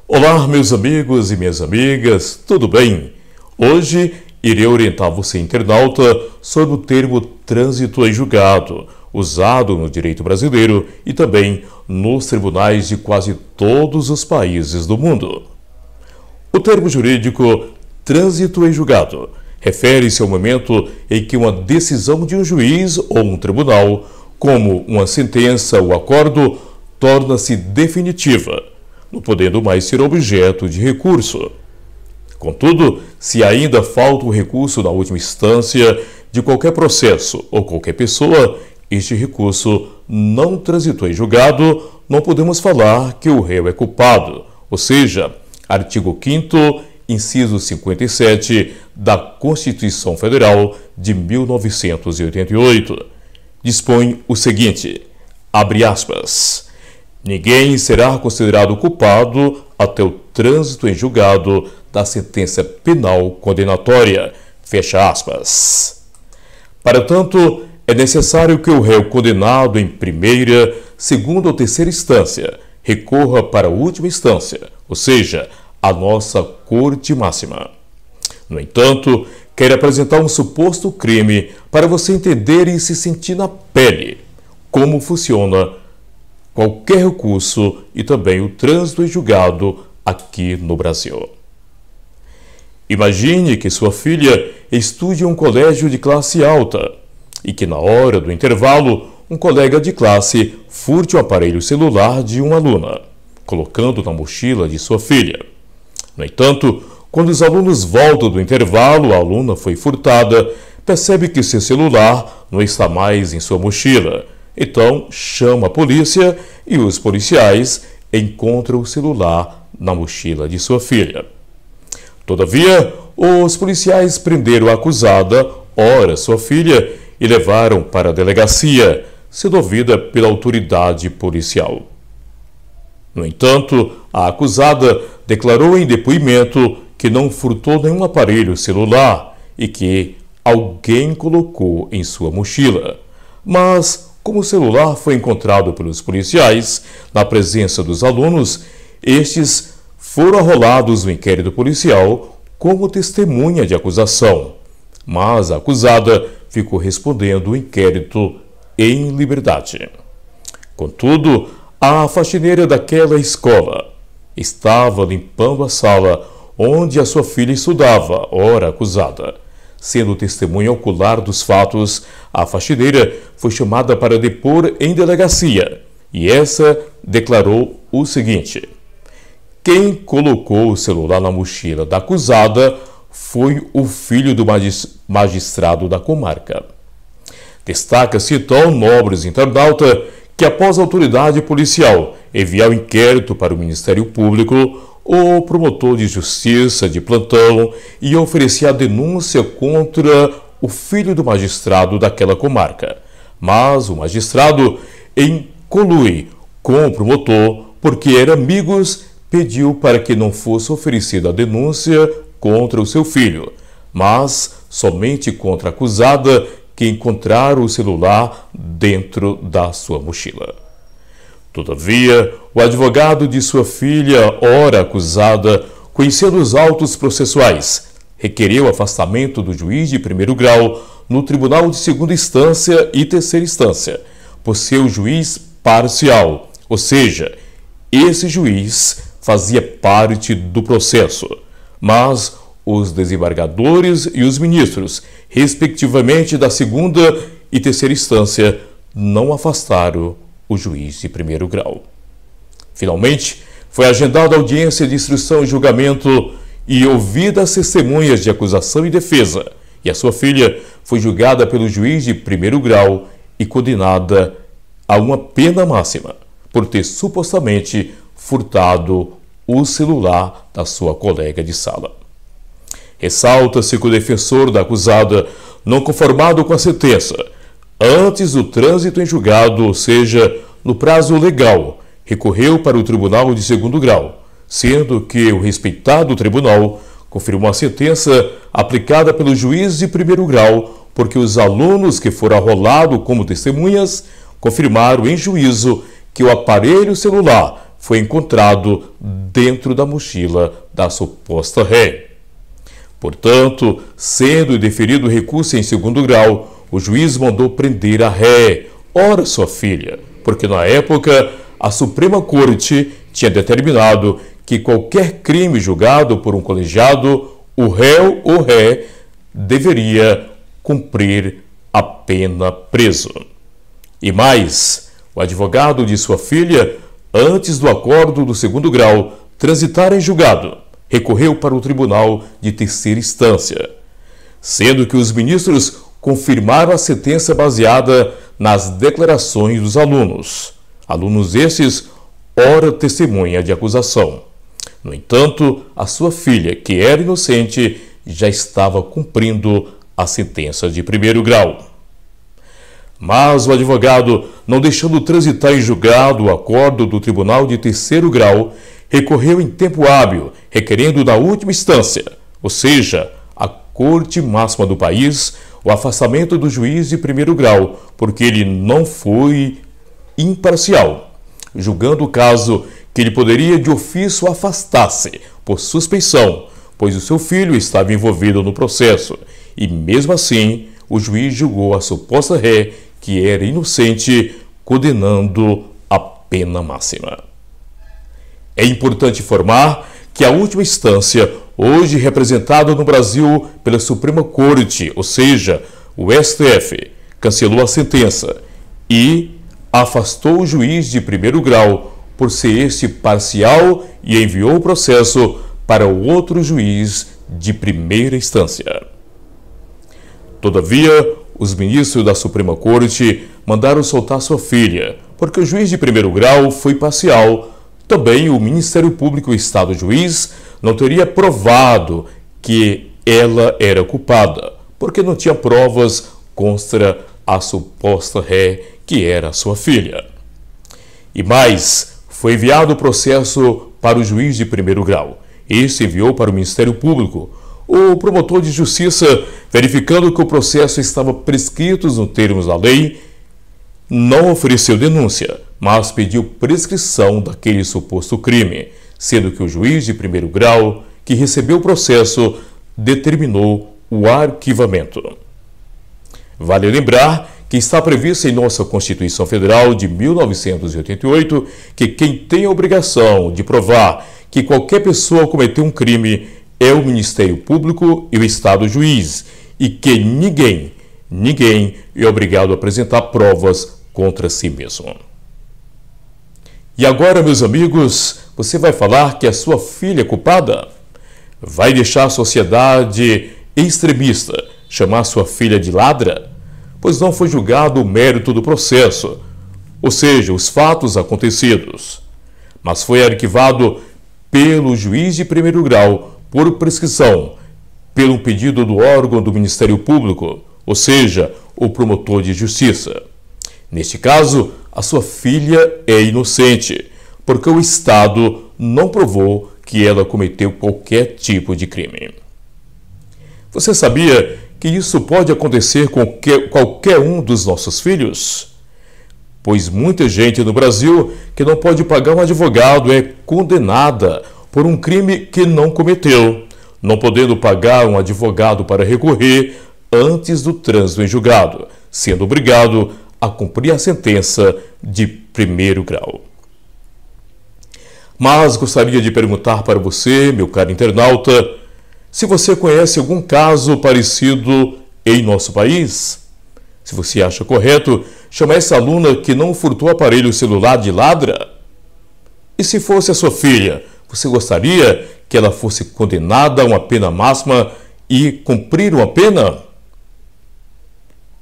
Olá, meus amigos e minhas amigas, tudo bem? Hoje irei orientar você, internauta, sobre o termo trânsito em julgado, usado no direito brasileiro e também nos tribunais de quase todos os países do mundo. O termo jurídico trânsito em julgado refere-se ao momento em que uma decisão de um juiz ou um tribunal, como uma sentença ou acordo, torna-se definitiva, não podendo mais ser objeto de recurso. Contudo, se ainda falta o recurso na última instância de qualquer processo ou qualquer pessoa, este recurso não transitou em julgado, não podemos falar que o réu é culpado, ou seja, artigo 5º, inciso 57 da Constituição Federal de 1988, dispõe o seguinte, abre aspas, ninguém será considerado culpado até o trânsito em julgado da sentença penal condenatória. Fecha aspas. Para tanto, é necessário que o réu condenado em primeira, segunda ou terceira instância recorra para a última instância, ou seja, a nossa Corte Máxima. No entanto, quero apresentar um suposto crime para você entender e se sentir na pele como funciona qualquer recurso e também o trânsito em julgado aqui no Brasil. Imagine que sua filha estude em um colégio de classe alta e que na hora do intervalo um colega de classe furte o aparelho celular de uma aluna, colocando na mochila de sua filha. No entanto, quando os alunos voltam do intervalo, a aluna foi furtada, percebe que seu celular não está mais em sua mochila. Então, chama a polícia e os policiais encontram o celular na mochila de sua filha. Todavia, os policiais prenderam a acusada, ora sua filha, e levaram para a delegacia, sendo ouvida pela autoridade policial. No entanto, a acusada declarou em depoimento que não furtou nenhum aparelho celular e que alguém colocou em sua mochila. Mas, como o celular foi encontrado pelos policiais na presença dos alunos, estes foram arrolados no inquérito policial como testemunha de acusação. Mas a acusada ficou respondendo o inquérito em liberdade. Contudo, a faxineira daquela escola estava limpando a sala onde a sua filha estudava, ora acusada. Sendo testemunha ocular dos fatos, a faxineira foi chamada para depor em delegacia e essa declarou o seguinte: quem colocou o celular na mochila da acusada foi o filho do magistrado da comarca. Destaca-se então, nobres internauta, que após a autoridade policial enviar o inquérito para o Ministério Público, o promotor de justiça de plantão ia oferecer a denúncia contra o filho do magistrado daquela comarca. Mas o magistrado, em conluio com o promotor, porque eram amigos, pediu para que não fosse oferecida a denúncia contra o seu filho, mas somente contra a acusada que encontraram o celular dentro da sua mochila. Todavia, o advogado de sua filha, ora acusada, conhecendo os autos processuais, requereu o afastamento do juiz de primeiro grau no tribunal de segunda instância e terceira instância, por ser o juiz parcial, ou seja, esse juiz fazia parte do processo, mas os desembargadores e os ministros, respectivamente da segunda e terceira instância, não afastaram o juiz de primeiro grau. Finalmente, foi agendada a audiência de instrução e julgamento e ouvidas as testemunhas de acusação e defesa, e a sua filha foi julgada pelo juiz de primeiro grau e condenada a uma pena máxima por ter supostamente furtado o celular da sua colega de sala. Ressalta-se que o defensor da acusada, não conformado com a sentença, antes do trânsito em julgado, ou seja, no prazo legal, recorreu para o tribunal de segundo grau, sendo que o respeitado tribunal confirmou a sentença aplicada pelo juiz de primeiro grau, porque os alunos que foram arrolados como testemunhas confirmaram em juízo que o aparelho celular foi encontrado dentro da mochila da suposta ré. Portanto, sendo deferido o recurso em segundo grau, o juiz mandou prender a ré, ora sua filha, porque na época a Suprema Corte tinha determinado que qualquer crime julgado por um colegiado, o réu ou ré deveria cumprir a pena preso. E mais, o advogado de sua filha, antes do acordo do segundo grau transitar em julgado, recorreu para o tribunal de terceira instância, sendo que os ministros confirmaram a sentença baseada nas declarações dos alunos. Alunos esses, ora testemunha de acusação. No entanto, a sua filha, que era inocente, já estava cumprindo a sentença de primeiro grau. Mas o advogado, não deixando transitar em julgado o acordo do tribunal de terceiro grau, recorreu em tempo hábil, requerendo na última instância, ou seja, a Corte Máxima do país, o afastamento do juiz de primeiro grau, porque ele não foi imparcial, julgando o caso que ele poderia de ofício afastar-se por suspeição, pois o seu filho estava envolvido no processo, e mesmo assim o juiz julgou a suposta ré, que era inocente, condenando a pena máxima. É importante informar que a última instância, hoje representada no Brasil pela Suprema Corte, ou seja, o STF, cancelou a sentença e afastou o juiz de primeiro grau por ser este parcial e enviou o processo para o outro juiz de primeira instância. Todavia, os ministros da Suprema Corte mandaram soltar sua filha, porque o juiz de primeiro grau foi parcial. Também o Ministério Público e o Estado juiz não teria provado que ela era culpada, porque não tinha provas contra a suposta ré, que era sua filha. E mais, foi enviado o processo para o juiz de primeiro grau. Este enviou para o Ministério Público. O promotor de justiça, verificando que o processo estava prescrito nos termos da lei, não ofereceu denúncia, mas pediu prescrição daquele suposto crime, sendo que o juiz de primeiro grau, que recebeu o processo, determinou o arquivamento. Vale lembrar que está previsto em nossa Constituição Federal de 1988 que quem tem a obrigação de provar que qualquer pessoa cometeu um crime é o Ministério Público e o Estado juiz, e que ninguém é obrigado a apresentar provas contra si mesmo. E agora, meus amigos, você vai falar que a sua filha é culpada? Vai deixar a sociedade extremista chamar sua filha de ladra? Pois não foi julgado o mérito do processo, ou seja, os fatos acontecidos, mas foi arquivado pelo juiz de primeiro grau por prescrição, pelo pedido do órgão do Ministério Público, ou seja, o promotor de justiça. Neste caso, a sua filha é inocente, porque o Estado não provou que ela cometeu qualquer tipo de crime. Você sabia que isso pode acontecer com qualquer um dos nossos filhos? Pois muita gente no Brasil que não pode pagar um advogado é condenada por um crime que não cometeu, não podendo pagar um advogado para recorrer antes do trânsito em julgado, sendo obrigado a cumprir a sentença de primeiro grau. Mas gostaria de perguntar para você, meu caro internauta, se você conhece algum caso parecido em nosso país. Se você acha correto chamar essa aluna que não furtou aparelho celular de ladra? E se fosse a sua filha, você gostaria que ela fosse condenada a uma pena máxima e cumprir uma pena?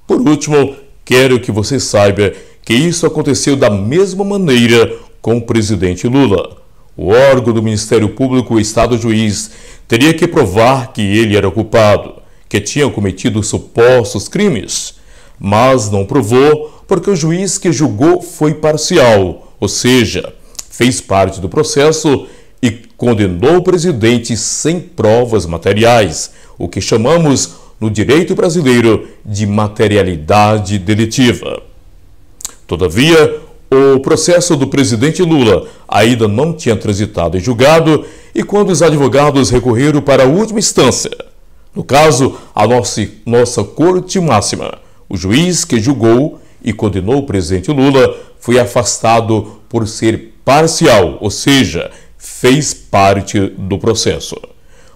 Por último, quero que você saiba que isso aconteceu da mesma maneira com o presidente Lula. O órgão do Ministério Público, o Estado juiz, teria que provar que ele era culpado, que tinha cometido supostos crimes, mas não provou porque o juiz que julgou foi parcial, ou seja, fez parte do processo e condenou o presidente sem provas materiais, o que chamamos no direito brasileiro de materialidade delitiva. Todavia, o processo do presidente Lula ainda não tinha transitado em julgado e quando os advogados recorreram para a última instância, no caso, a nossa Corte Máxima, o juiz que julgou e condenou o presidente Lula foi afastado por ser parcial, ou seja, fez parte do processo.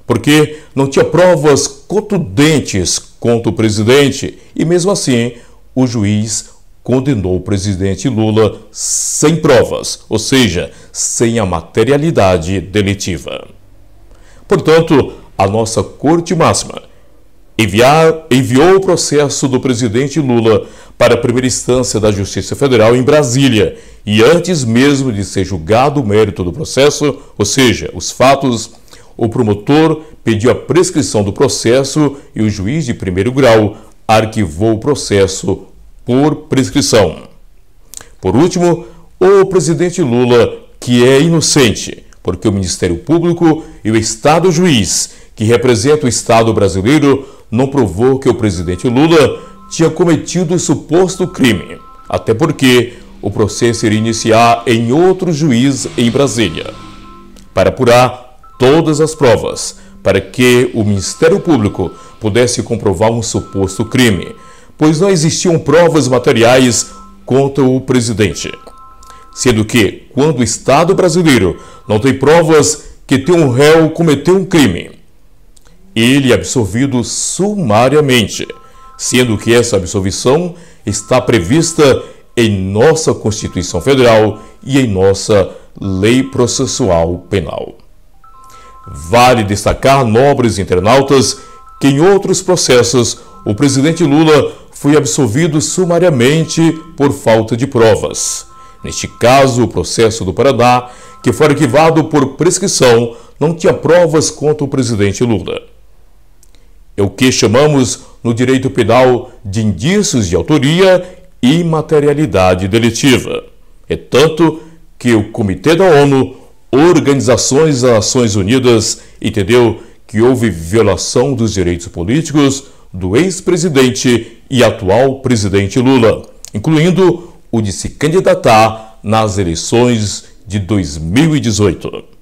Porque não tinha provas contundentes contra o presidente e, mesmo assim, o juiz condenou o presidente Lula sem provas, ou seja, sem a materialidade delitiva. Portanto, a nossa Corte Máxima enviou o processo do presidente Lula para a primeira instância da Justiça Federal em Brasília e antes mesmo de ser julgado o mérito do processo, ou seja, os fatos, o promotor pediu a prescrição do processo e o juiz de primeiro grau arquivou o processo por prescrição. Por último, o presidente Lula, que é inocente, porque o Ministério Público e o Estado juiz, que representa o Estado brasileiro, não provou que o presidente Lula tinha cometido o suposto crime, até porque o processo iria iniciar em outro juiz em Brasília, para apurar todas as provas, para que o Ministério Público pudesse comprovar um suposto crime, pois não existiam provas materiais contra o presidente. Sendo que, quando o Estado brasileiro não tem provas que um réu cometeu um crime, ele é absolvido sumariamente, sendo que essa absolvição está prevista em nossa Constituição Federal e em nossa Lei Processual Penal. Vale destacar, nobres internautas, que em outros processos o presidente Lula foi absolvido sumariamente por falta de provas. Neste caso, o processo do Paraná, que foi arquivado por prescrição, não tinha provas contra o presidente Lula. É o que chamamos no direito penal de indícios de autoria e materialidade delitiva. É tanto que o Comitê da ONU, Organizações das Nações Unidas, entendeu que houve violação dos direitos políticos do ex-presidente e atual presidente Lula, incluindo o de se candidatar nas eleições de 2018.